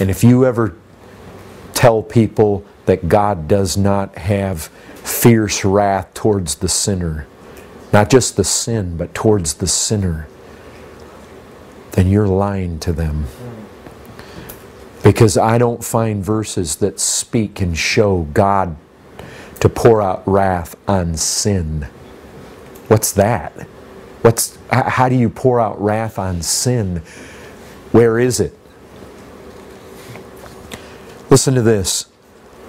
And if you ever tell people that God does not have fierce wrath towards the sinner, not just the sin, but towards the sinner, then you're lying to them. Because I don't find verses that speak and show God to pour out wrath on sin. What's that? How do you pour out wrath on sin? Where is it? Listen to this.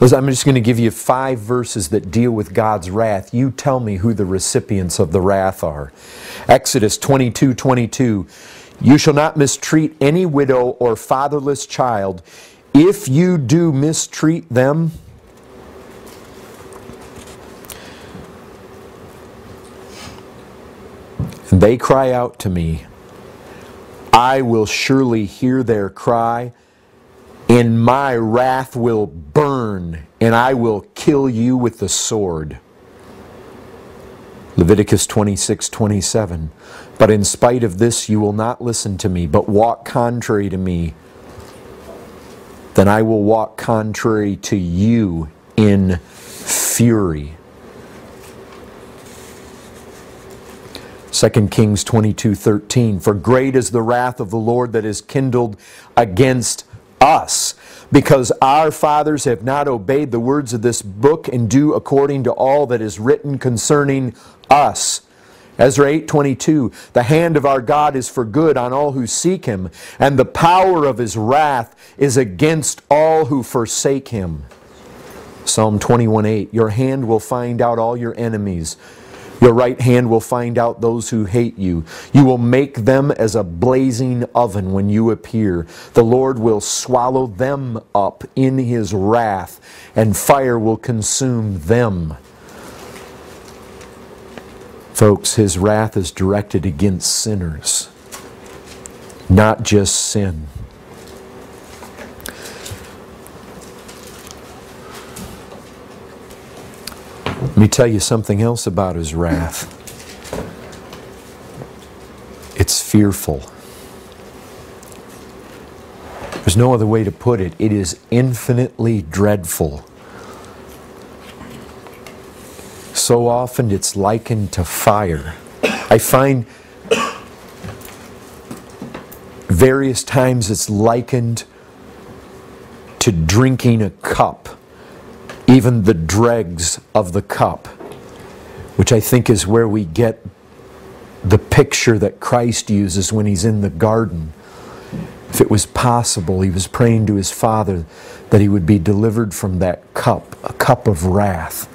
I'm just going to give you 5 verses that deal with God's wrath. You tell me who the recipients of the wrath are. Exodus 22:22. You shall not mistreat any widow or fatherless child. If you do mistreat them, and they cry out to me, I will surely hear their cry, and my wrath will burn, and I will kill you with the sword. Leviticus 26:27. But in spite of this you will not listen to me, but walk contrary to me. Then I will walk contrary to you in fury. 2 Kings 22:13. For great is the wrath of the Lord that is kindled against us, because our fathers have not obeyed the words of this book and do according to all that is written concerning us. Ezra 8:22. The hand of our God is for good on all who seek Him, and the power of His wrath is against all who forsake Him. Psalm 21:8. Your hand will find out all your enemies. Your right hand will find out those who hate you. You will make them as a blazing oven when you appear. The Lord will swallow them up in His wrath, and fire will consume them. Folks, His wrath is directed against sinners, not just sin. Let me tell you something else about His wrath. It's fearful. There's no other way to put it. It is infinitely dreadful. So often it's likened to fire. I find various times it's likened to drinking a cup, even the dregs of the cup, which I think is where we get the picture that Christ uses when He's in the garden. If it was possible, He was praying to His Father that He would be delivered from that cup, a cup of wrath.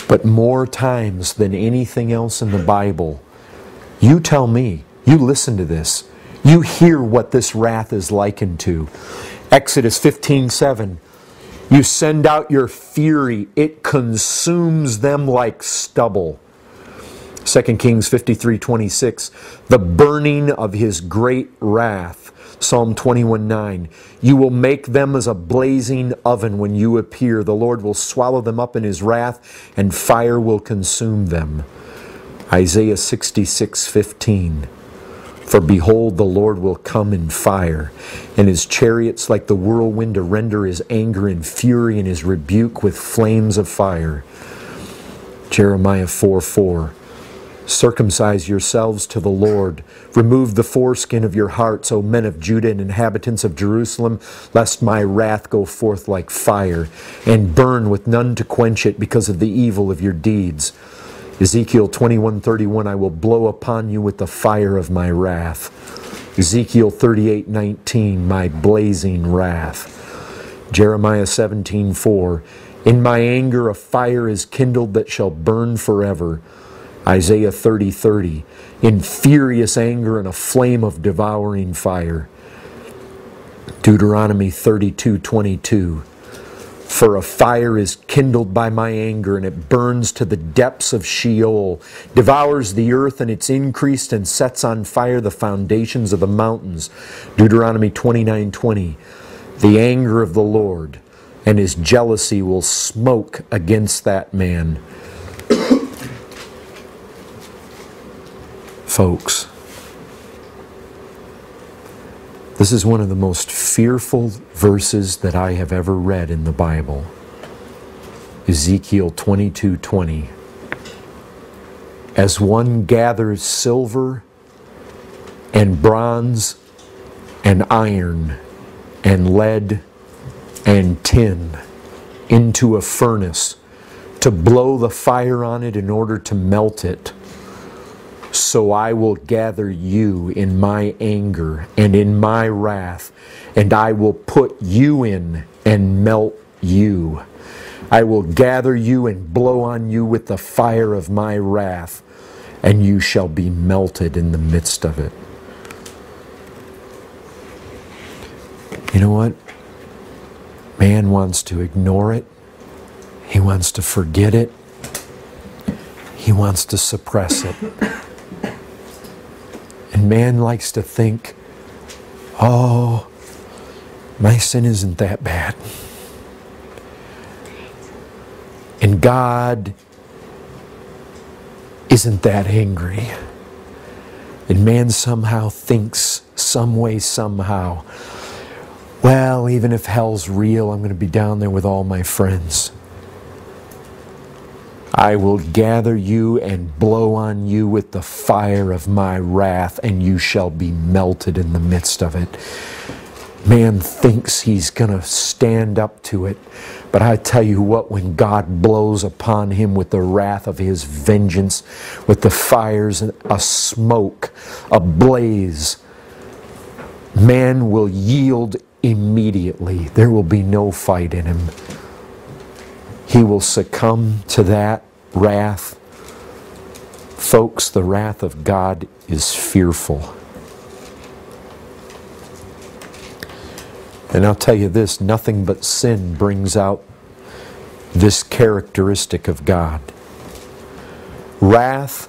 But more times than anything else in the Bible, you tell me, you listen to this, you hear what this wrath is likened to. Exodus 15:7. You send out your fury, it consumes them like stubble. 2 Kings 53:26. The burning of His great wrath. Psalm 21:9. You will make them as a blazing oven when you appear. The Lord will swallow them up in His wrath, and fire will consume them. Isaiah 66:15. For behold, the Lord will come in fire, and His chariots like the whirlwind to render His anger and fury and His rebuke with flames of fire. Jeremiah 4:4. Circumcise yourselves to the Lord. Remove the foreskin of your hearts, O men of Judah and inhabitants of Jerusalem, lest my wrath go forth like fire, and burn with none to quench it because of the evil of your deeds. Ezekiel 21:31, I will blow upon you with the fire of my wrath. Ezekiel 38:19, my blazing wrath. Jeremiah 17:4, in my anger a fire is kindled that shall burn forever. Isaiah 30:30, in furious anger and a flame of devouring fire. Deuteronomy 32:22, for a fire is kindled by my anger, and it burns to the depths of Sheol, devours the earth and its increase, and sets on fire the foundations of the mountains. Deuteronomy 29:20, the anger of the Lord and His jealousy will smoke against that man. Folks, This is one of the most fearful verses that I have ever read in the Bible. Ezekiel 22:20. As one gathers silver and bronze and iron and lead and tin into a furnace to blow the fire on it in order to melt it, so I will gather you in my anger and in my wrath, and I will put you in and melt you. I will gather you and blow on you with the fire of my wrath, and you shall be melted in the midst of it. You know what? Man wants to ignore it. He wants to forget it. He wants to suppress it. And man likes to think, oh, my sin isn't that bad. And God isn't that angry. And man somehow thinks, some way, somehow, well, even if hell's real, I'm going to be down there with all my friends. I will gather you and blow on you with the fire of my wrath, and you shall be melted in the midst of it. Man thinks he's going to stand up to it. But I tell you what, when God blows upon him with the wrath of his vengeance, with the fires, a smoke, a blaze, man will yield immediately. There will be no fight in him. He will succumb to that wrath. Folks, the wrath of God is fearful. And I'll tell you this, nothing but sin brings out this characteristic of God. Wrath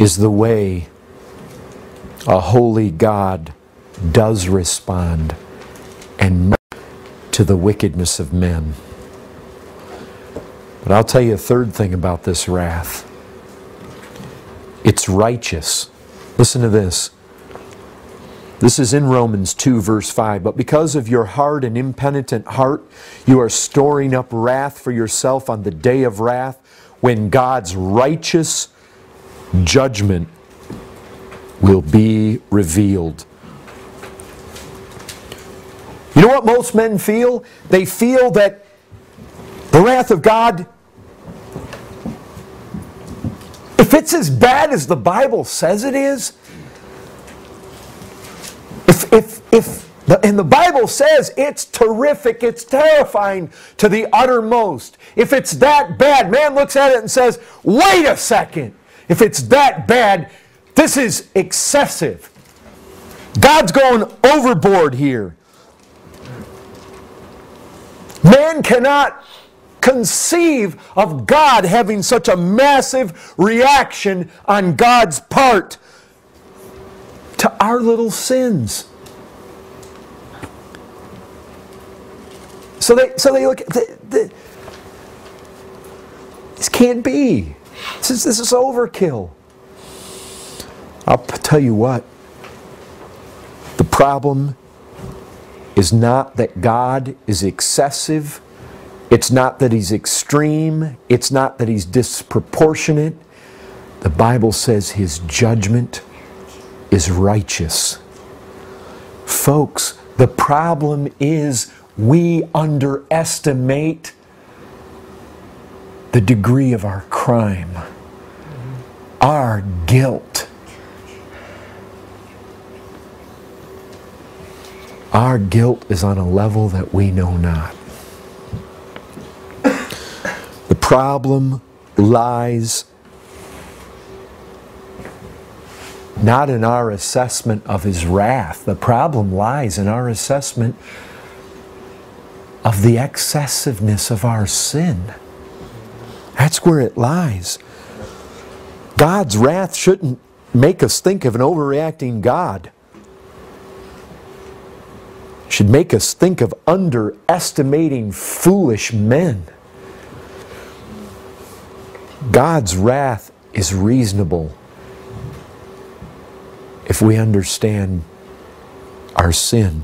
is the way a holy God does respond and to the wickedness of men. But I'll tell you a third thing about this wrath. It's righteous. Listen to this. This is in Romans 2 verse 5. But because of your hard and impenitent heart, you are storing up wrath for yourself on the day of wrath, when God's righteous judgment will be revealed. You know what most men feel? They feel that the wrath of God, if it's as bad as the says it is, and the Bible says it's terrific, it's terrifying to the uttermost. If it's that bad, man looks at it and says, wait a second. If it's that bad, this is excessive. God's going overboard here. Man cannot conceive of God having such a massive reaction on God's part to our little sins. So they look at this can't be. This is overkill. I'll tell you what. The problem is not that God is excessive. It's not that He's extreme. It's not that He's disproportionate. The Bible says His judgment is righteous. Folks, the problem is we underestimate the degree of our crime, our guilt. Our guilt is on a level that we know not. The problem lies not in our assessment of His wrath. The problem lies in our assessment of the excessiveness of our sin. That's where it lies. God's wrath shouldn't make us think of an overreacting God. It should make us think of underestimating foolish men. God's wrath is reasonable if we understand our sin.